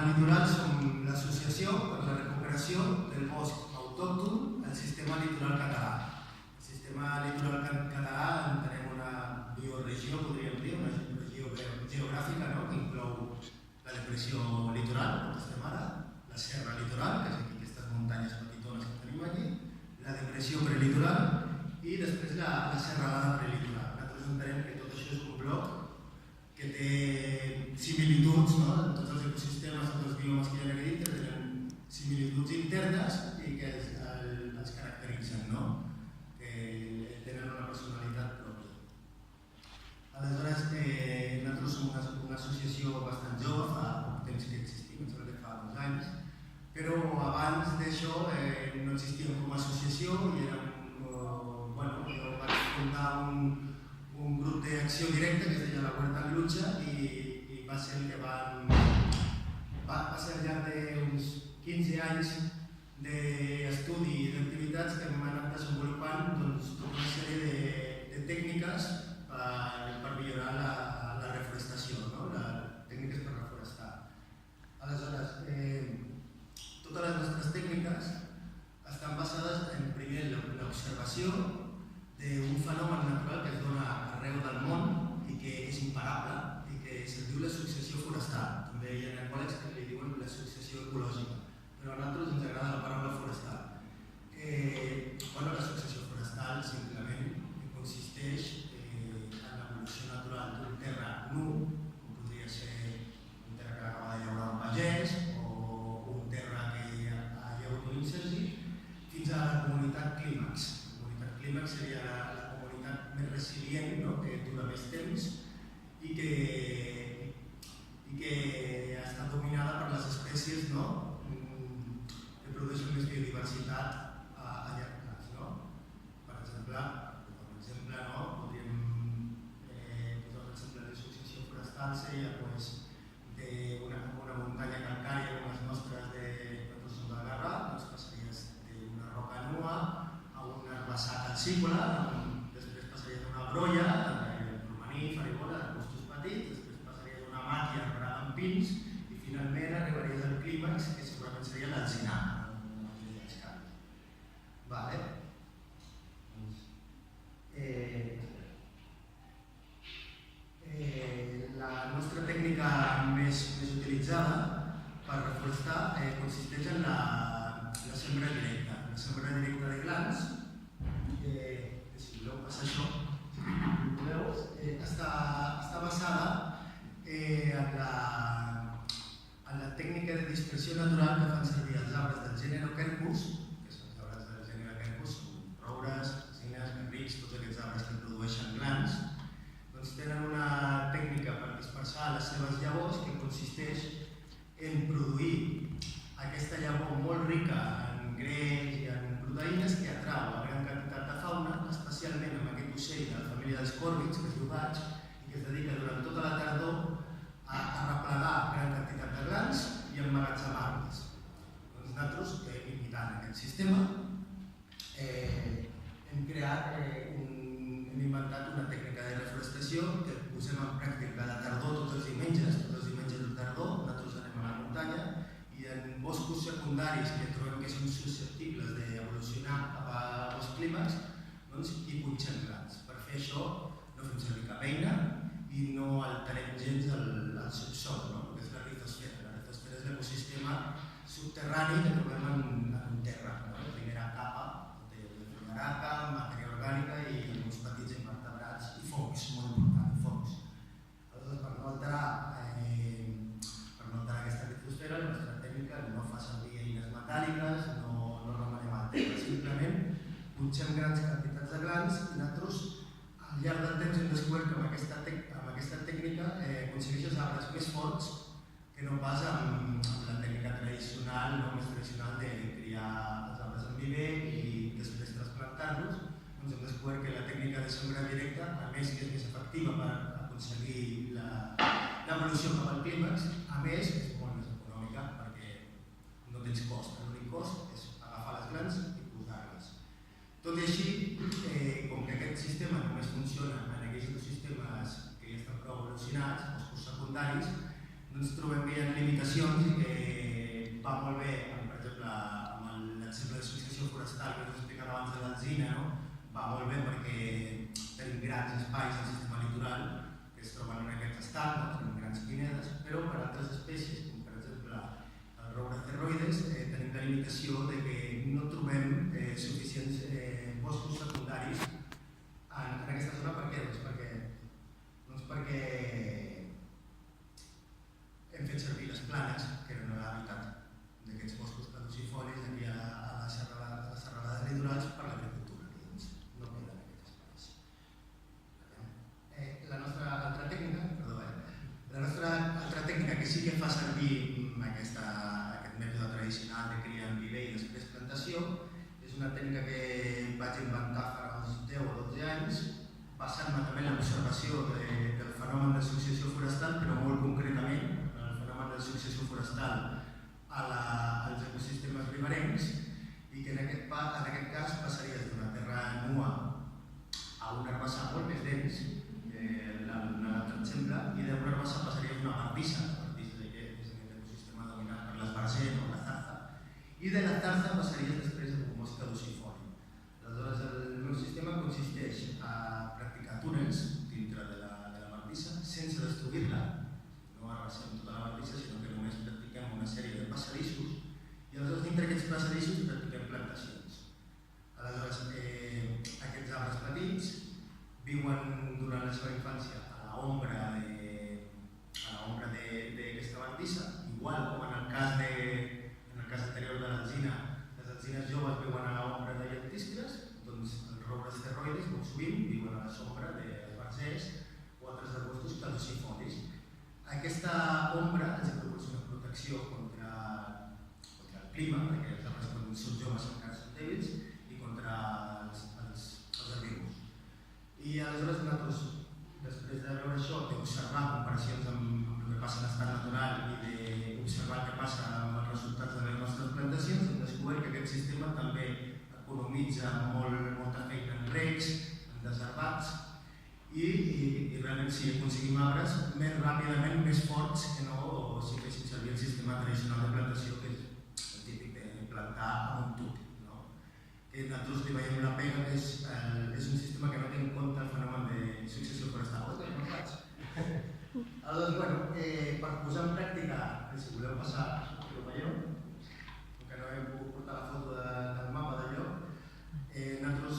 Litoral som l'associació per la recuperació del bosc autòcton al sistema litoral català. El sistema litoral català entenem una bioregió, podríem dir, una regió geogràfica, no?, que inclou la depressió litoral, on estem ara, la serra litoral, que és aquí aquestes muntanyes petitones que tenim aquí, la depressió prelitoral i després la serralada prelitoral. Nosaltres entenem que tot això és un bloc que té similituds, no?, en tots els ecosistemes, tots els biomes que hi ha aquí, que tenen similituds internes i que els caracteritzen, no?, que tenen una personalitat pròpia. Aleshores, nosaltres som una associació bastant jove, fa poc temps que existim, em sembla que fa 2 anys, però abans d'això no existíem com a associació i érem, bueno, jo vaig fundar un grup d'acció directa que es deia la Huerta en Lucha i va ser el que va ser al llarg d'uns 15 anys d'estudi i d'activitats que hem anat desenvolupant tota una sèrie de tècniques per millorar la reforestació, tècniques per reforestar. Aleshores, totes les nostres tècniques estan basades en, primer, l'observació d'un fenomen natural que es dona arreu del món i que és imparable i que se'n diu la successió forestal. També hi ha ecòlegs que li diuen la successió ecològica, però a nosaltres ens agrada la paraula forestal. La successió forestal simplement consisteix en l'evolució natural d'un terra nu, com podria ser un terra que acaba de llaurar un pagès o un terra que ha llaurat un incergi, fins a la comunitat clímax. La comunitat clímax seria la comunitat més resilient, que dura més temps i que ha estat dominada per les espècies que produeixen més biodiversitat a llarg plaç. Per exemple, podríem posar l'exemple de successió forestal, seria d'una muntanya calcària com les nostres de la Garraf, passaries d'una roca nua a un herbassar calcícola, després passaries d'una brolla, romaní, farigola, d'arbustos petits, després passaries d'una màquia arbrada amb pins i finalment arribaries al clímax, que segurament seria l'alzinar. La nostra tècnica més utilitzada per reforestar consisteix en la sembra directa. La sembra directa de glans, si voleu passar això, està basada en la tècnica de dispersió natural que fan servir els arbres del gènere Quercus, que són els arbres del gènere Quercus, són roures, alzines, garrics, tots aquests arbres que produeixen glans, doncs tenen una tècnica per dispersar les seves llavors que consisteix en produir aquesta llavor molt rica en greix i en proteïnes que atrau a gran quantitat de fauna, especialment amb aquest ocell de la família dels còrvids, que es diu baig, i que es dedica durant tota la tardor a replegar gran quantitat de glans i emmagatzemar-los. Doncs nosaltres, imitant aquest sistema, hem inventat una tècnica de reforestació que posem en pràctica cada tardor, tots els diumenges de tardor, nosaltres anem a la muntanya i en boscos secundaris que trobem que són susceptibles d'evolucionar cap als clímax, doncs hi punxem glans. Per fer això no fem servir cap eina i no alterem gens el subsol, que és la rizosfera. La rizosfera és l'ecosistema subterrani que trobem en un terra. La primera capa té fulgaraca, matèria orgànica i uns petits invertebrats i fongs, molt important, fongs. Aleshores, per no alterar aquesta rizosfera, la nostra tècnica no fa servir eines metàl·liques, no remenem el terra, simplement punxem grans quantitats de glans i nosaltres al llarg del temps hem descobert que amb aquesta tècnica aconsegueixes arbres més forts que no pas amb la tècnica tradicional, més tradicional de criar els arbres en viver i després trasplantar-los. Doncs hem descobert que la tècnica de sembra directa, a més que és més efectiva per aconseguir l'evolució cap al clímax, a més és molt més econòmica perquè no tens cost. L'únic cost és agafar les glans i posar-les. Tot i així, com que aquest sistema només funciona en aquells ecosistemes que ja estan prou evolucionats, boscos secundaris, ens trobem que hi ha limitacions i que va molt bé, per exemple, amb l'exemple de successió forestal que us explicava abans de l'alzina, no? Va molt bé perquè tenim grans espais al sistema litoral que es troben en aquest estat, no? Tenim grans pinedes, però per altres espècies, com per exemple el roure cerroides, tenim la limitació de que no trobem suficients boscos secundaris en aquesta zona. Per què? Doncs perquè hem fet servir les planes, que eren l'hàbitat d'aquests boscos caducifolis aquí a les serralades litorals per l'agricultura, que doncs no queden aquests espais. La nostra altra tècnica que sí que fa servir aquest mètode tradicional de cria en viver i després plantació és una tècnica que vaig inventar fa uns 10 o 12 anys, basant-me també en l'observació del fenomen de successió forestal, però molt concretament el fenomen de successió forestal als ecosistemes riberencs, i que en aquest cas passaries d'una terra nua a un herbassar molt més dens, un altre exemple, i d'un herbassar passaries d'una bardissa, la bardissa és aquest ecosistema dominat per l'esbarzer o la zarza, i de la zarza passaries després a un bosc caducifoli. Aleshores, el meu sistema consisteix a practicar túnels dintre de la bardissa sense destruir-la. No arrasem tota la bardissa, sinó que només practiquem una sèrie de passadissos i aleshores dintre d'aquests passadissos practiquem plantacions. Aleshores, aquests arbres petits viuen durant la seva infància a l'ombra d'aquesta bardissa, igual com en el cas anterior de l'alzina, les alzines joves viuen a l'ombra de llentiscles, doncs els roures cerroides molt sovint viuen a la sombra d'esbarzers o altres arbustos caducifolis. Aquesta ombra ens proporciona protecció contra el clima, perquè els arbres quan són joves encara són dèbils, i contra els herbívors. I aleshores nosaltres, després de veure això, d'observar comparacions amb el que passa en l'estat natural i d'observar el que passa amb els resultats de les nostres plantacions, hem descobert que aquest sistema també economitza molta feina en recs, en desherbats, i realment sí, aconseguim arbres més ràpidament, més forts que no si fessin servir el sistema tradicional de plantació, que és el típic de plantar amb un tub. Que nosaltres li veiem la pega, que és un sistema que no té en compte el fenomen de successió forestal. No faig. Aleshores, per posar en pràctica, si voleu passar, que ho veieu, que no hem pogut portar la foto del mapa del lloc, nosaltres,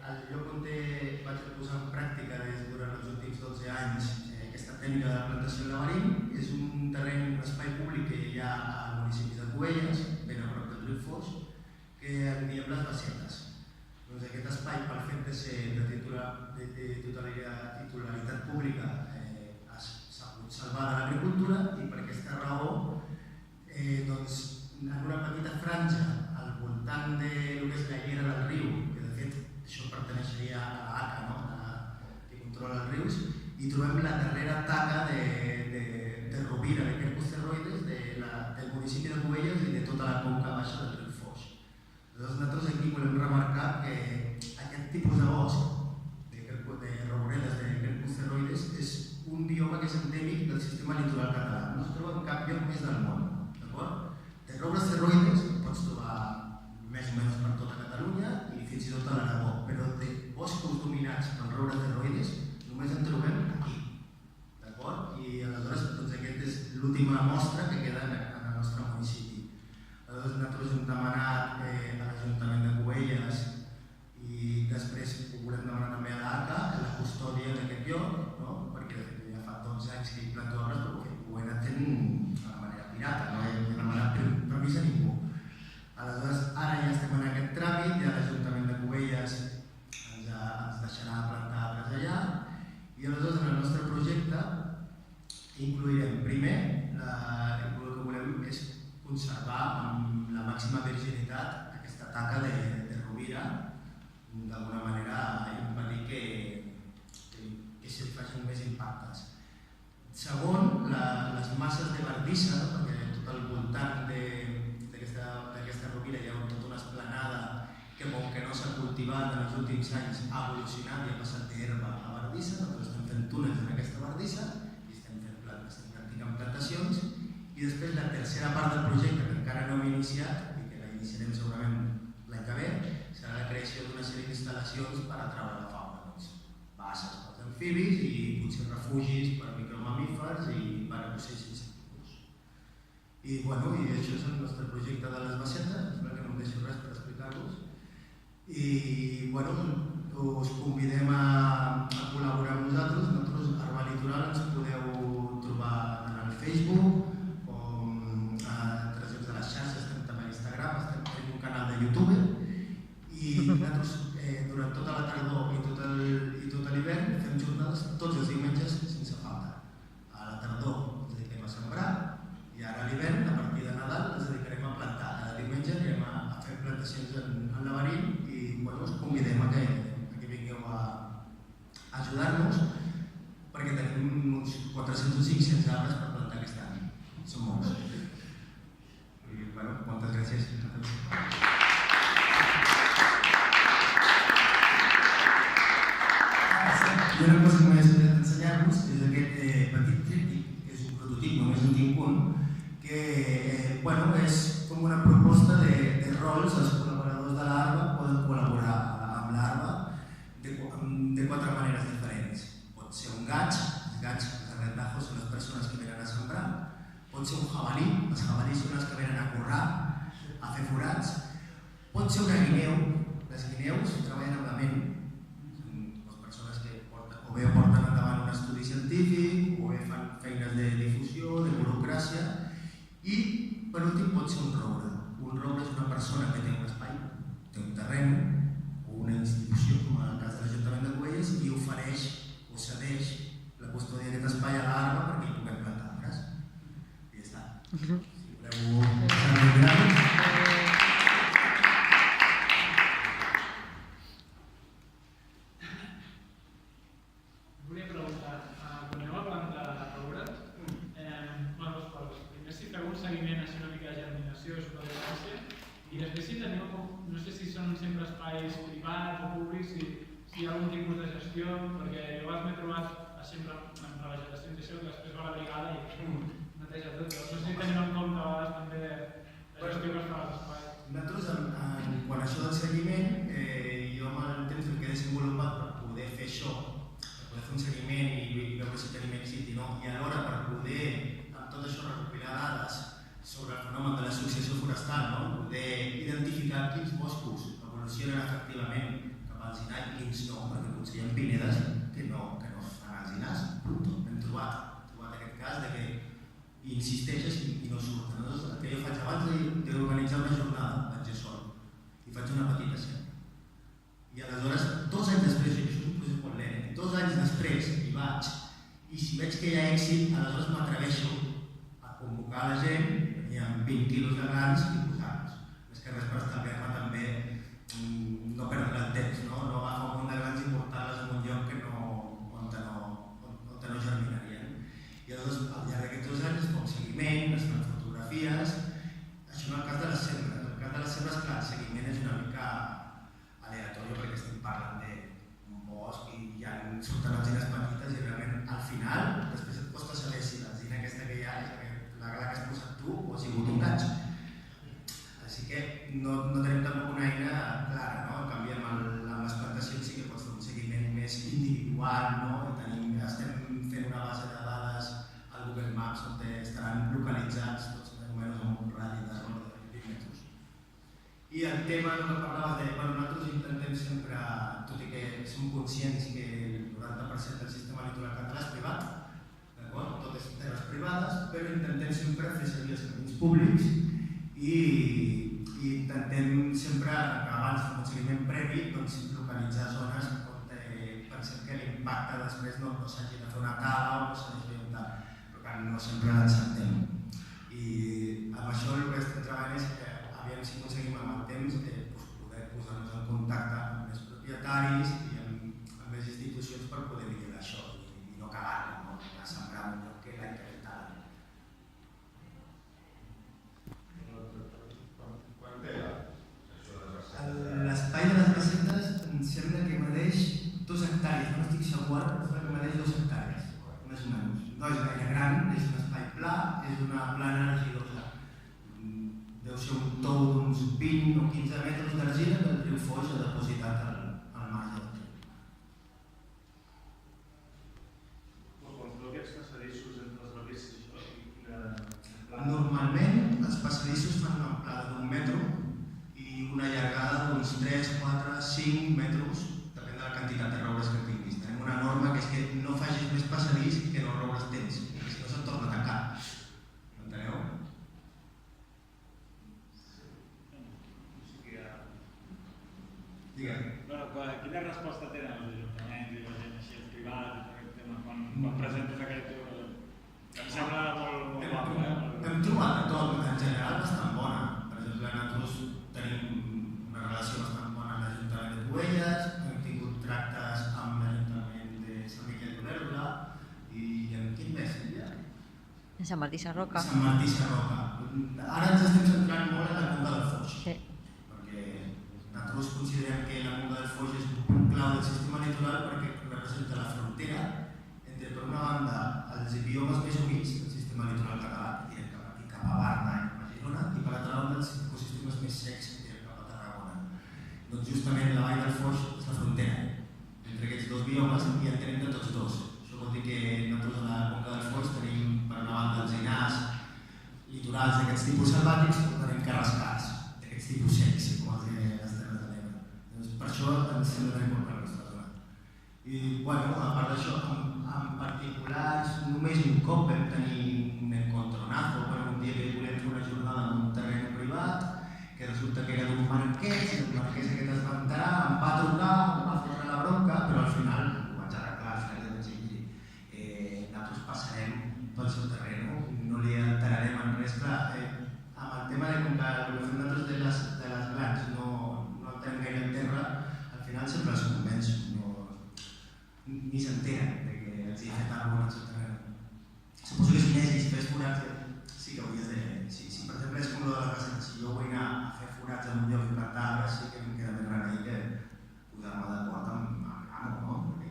el lloc on vaig posar en pràctica durant els últims 12 anys aquesta tècnica de plantació en laberint és un terreny, un espai públic que hi ha al municipi de Cubelles, ben a prop del riu Foix, que en diem les Bassetes. Doncs aquest espai, pel fet de ser de titularitat pública, s'ha pogut salvar de l'agricultura i per aquesta raó, doncs, en una petita franja al voltant de lo que és la llera del riu, que de fet això perteneixeria a l'ACA, no? Que controla els rius, i trobem la darrera taca de Rovira, de Quercus cerroides, del municipi de Cubelles i de tota la conca baixa del riu Foix. Nosaltres aquí volem remarcar que aquest tipus de bosc, de rouredes de Quercus cerroides, és un bioma que és endèmic del sistema litoral català. No es troba en cap lloc més del món. De roures cerroides pots trobar més o menys per tota Catalunya i fins i tot a l'Aragó, però de boscos dominats per roures cerroides només en trobem aquí. I aleshores aquest és l'última mostra que queda en el nostre municipi. Nosaltres hem demanat a l'Ajuntament de Cubelles i després ho volem demanar també a l'ACA, la custòdia d'aquest lloc, perquè de fet ja fa 12 anys que hi planto arbres, però ho he anat fent de manera pirata, no he demanat permís a ningú. Aleshores, ara ja estem en aquest tràmit, ja l'Ajuntament de Cubelles ens deixarà plantar arbres allà, i aleshores en el nostre projecte inclourem primer, el que volem és conservar amb la màxima virginitat aquesta taca de Rovira, d'alguna manera impedir que se'n facin més impactes. Segon, les masses de bardissa, perquè tot al voltant d'aquesta Rovira hi ha tota una esplanada que com que no s'ha cultivat en els últims anys ha evolucionat i ha passat d'herba a bardissa. Nosaltres estem fent túnels en aquesta bardissa i estem fent practicant plantacions, i després la tercera part del projecte, que encara no hem iniciat i que la iniciarem segurament l'any que ve, serà la creació d'una sèrie d'instal·lacions per atraure la fauna, bases pels amfibis i potser refugis per a micromamífers i per a ocells insectívors. I això és el nostre projecte de les bassetes, espero que no em deixi res per explicar-vos. I us convidem a col·laborar amb nosaltres. Nosaltres, Arba Litoral, ens podeu trobar en el Facebook, com a altres llocs de les xarxes, estem també a l'Instagram, tenim un canal de YouTube, i nosaltres durant tota la tardor i tot l'hivern fem jornades tots els diumenges sense falta. A la tardor ens dediquem a sembrar i ara a l'hivern, a partir de Nadal, ens dedicarem a plantar. Cada diumenge anirem a fer plantacions en laberint i us convidem a que vingueu a ajudar-nos perquè tenim uns 400 o 500 arbres per plantar aquest any. Són molts. I moltes gràcies. I una cosa que m'he deixat d'ensenyar-vos és aquest petit tríptic, que és un prototip, només en tinc un, que és com una proposta de rols. Els col·laboradors de l'Arba poden col·laborar amb l'Arba de 4 maneres diferents. Pot ser un gaig, els gaigs, els arrendajos, són les persones que venen a sembrar. Pot ser un jabalí, els jabalís són els que venen a currar, a fer forats. Pot ser una guineu, les guineus treballen amb la ment. O bé porten endavant un estudi científic, o bé fan feines de difusió, de burocràcia, i per últim pot ser un roure. Un roure és una persona que té un espai, té un terreny, o una institució, com en el cas de l'Ajuntament de Cubelles, i ofereix o cedeix la custòdia d'aquest espai a l'Arba perquè hi puguem plantar arbres. I ja està. Si voleu mirar-ho. I després si teniu, no sé si són sempre espais privats o públics, si hi ha algun tipus de gestió, perquè jo m'he trobat sempre en revegetacions i això, que després va a la brigada i neteja tot. No sé si tenim en compte a vegades també la gestió que es fa als espais. Nosaltres, quan això del seguiment, jo amb el temps que he desenvolupat per poder fer això, per poder fer un seguiment i veure si tenim èxit i no, i alhora per poder amb tot això recopilar dades sobre el fenomen de l'associació forestal, poder identificar quins boscos evolucionen efectivament cap al alzinar i quins no, perquè potser hi ha pinedes que no fan alzinars. Hem trobat aquest cas de que insisteixes i no surten. El que jo faig abans d'organitzar una jornada, vaig jo sol i faig una petita sèrie. I aleshores, 2 anys després, això és un procés molt lent, 2 anys després hi vaig, i si veig que hi ha èxit, aleshores m'atreveixo a convocar la gent, hi ha 20 quilos de grans i posar-los. Més que res per estalviar-me també no perdre el temps, no agafar un munt de grans i portar-les en un lloc on no germinarien. I aleshores, al llarg d'aquests 2 anys es fa un seguiment, es fan fotografies. Això en el cas de les sembres. En el cas de les sembres, clar, el seguiment és una mica aleatori perquè estem parlant d'un bosc i ja surten alzines petites i realment al final després et costa saber si l'alzina aquesta que hi ha és la que has posat tu o ha sigut un gaig. Així que no tenim tampoc una eina clara, no? En canvi, amb les plantacions sí que pots fer un seguiment més individual, estem fent una base de dades al Google Maps on estaran localitzats tots més o menys amb un radi de 20 metres. I el tema que parlaves de, nosaltres intentem sempre, tot i que som conscients que el 90% del sistema litoral català és privat, totes terres privades, però intentem sempre fer servir els camins públics i intentem sempre, abans d'un seguiment previ, localitzar zones on pensem que l'impacte després no s'hagi de fer una tala o no s'hagi de fer un tal, però que no sempre l'encertem. I amb això el que estem treballant és que aviam si aconseguim amb el temps poder posar-nos en contacte amb més propietaris i amb més institucions per poder millorar això i no cagar-lo. A sembrar un lloc que l'any que ve tal. Quant té l'espai de les bassetes em sembla que medeix 2 hectàrees, no estic segur, però que medeix 2 hectàrees, més o menys. No és gaire gran, és una plana argilosa. Deu ser un tou d'uns 20 o 15 metres d'argila que el riu Foix ha depositat al marge del riu. Aquests passadissos entre les balisses, normalment els passadissos fan una amplada d'1 metro i una llargada d'uns 3, 4, 5 metres, depèn de la quantitat de roures que tinguis. Tenim una norma que és que no facis més passadís que no roures tens, perquè si no se't torna a tancar. Enteneu? Digue'm. Quina resposta tenen els ajuntaments i la gent així, el privat, quan presentes aquest... Em sembla molt guapo, Hem trobat de tot, en general bastant bona. Per exemple, nosaltres tenim una relació bastant bona amb l'Ajuntament de Cubelles, hem tingut tractes amb l'Ajuntament de Sant Miquel d'Olèrdola i en quin més hi ha? En Sant Martí Sarroca. Sant Martí Sarroca. Ara ens estem centrant molt en la Conca del Foix. Sí. Perquè nosaltres considerem que la Conca del Foix és un punt clau del sistema litoral perquè representa la frontera entre, per una banda, els biomes més humits del sistema litoral català, que tiren cap aquí, cap a Barna i cap a Girona, i per altra banda, els ecosistemes més secs que tiren cap a Tarragona. Doncs justament la vall del Foix és la frontera entre aquests dos biomes i en tenim de tots dos. Això vol dir que nosaltres a la Conca del Foix tenim, per una banda, els einars litorals d'aquests tipus selvàtics, però tenim carrascars d'aquests tipus secs, com els de les Terres de l'Ebre. Doncs per això ens sembla tan important la nostra zona. I, bueno, a part d'això, en particulars, només un cop vam tenir un encontronazo per un dia que volem fer una jornada en un terreny privat, que resulta que era d'un marquès, i el marquès aquest es va enterar, em va trucar, em va fotre la bronca, però al final ho vaig arreglar, al final vaig dir, nosaltres passarem pel seu terreny, no li enterarem en res, clar, amb el tema de com que el que fem nosaltres de les grans no el tenim gaire en terra, al final sempre els convenço, ni s'enteren que els hi he fet alguna cosa. Suposo que si anés i fes forats, sí que hauries de... Si per exemple és com lo de la casa, si jo vull anar a fer forats en un lloc i plantar arbres, sí que em queda més remei que posar-me d'acord amb l'amo, no? Perquè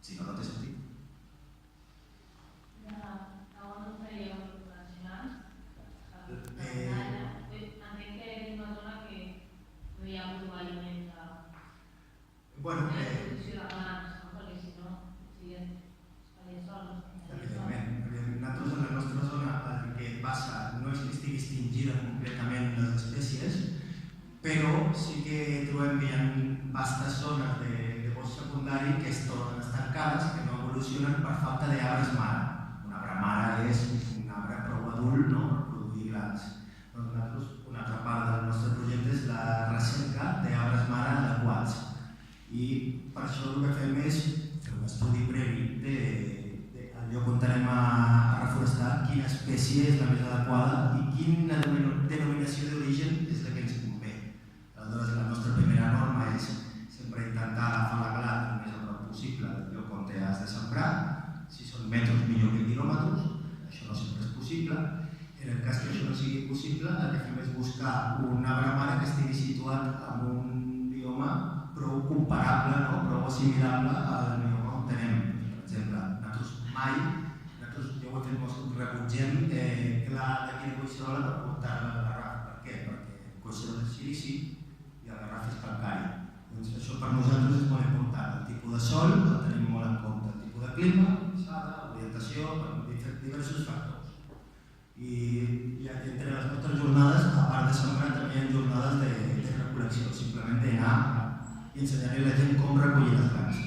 si no, no té sentit. On faríeu professionals? Entenc que és una zona que no hi ha molt aliments de... Bueno, producció de grans, perquè si no, es faria sol. evidentment. Nosaltres en la nostra zona el que passa no és que estigui extingida completament les espècies, però sí que trobem que hi ha vastes zones de bosc secundari que es tornen estancades, que no evolucionen per falta d'arbres mare. Un arbre mare és un arbre prou adult, no?, per produir grans. Doncs nosaltres, una altra part del nostre projecte és la recerca d'arbres mare adequats. I per això el que fem és fer un estudi previ del lloc on anem a reforestar, quina espècie és la més adequada i quina denominació d'origen és la que ens convé. Aleshores, la nostra primera norma és sempre intentar agafar la gla el més a prop possible del lloc on has de sembrar. Si són metres, millor que quilòmetres, això no sempre és possible. En el cas que això no sigui possible, el que fem és buscar un arbre mare que estigui situat en un bioma prou comparable, no? Prou assimilable al bioma on tenem. Per exemple, nosaltres ja ho he fet molt, rebutgem clar d'aquí de Collserola per portar-la al Garraf. Per què? Perquè Collserola és silici i el Garraf és calcari. Doncs això per nosaltres és molt important. El tipus de sol el tenim molt en compte. El tipus de clima, orientació, diversos factors. I entre les nostres jornades, a part de sembrar, també hi ha jornades de recol·lecció, simplement d'anar i ensenyar-li a la gent com recollir les grans.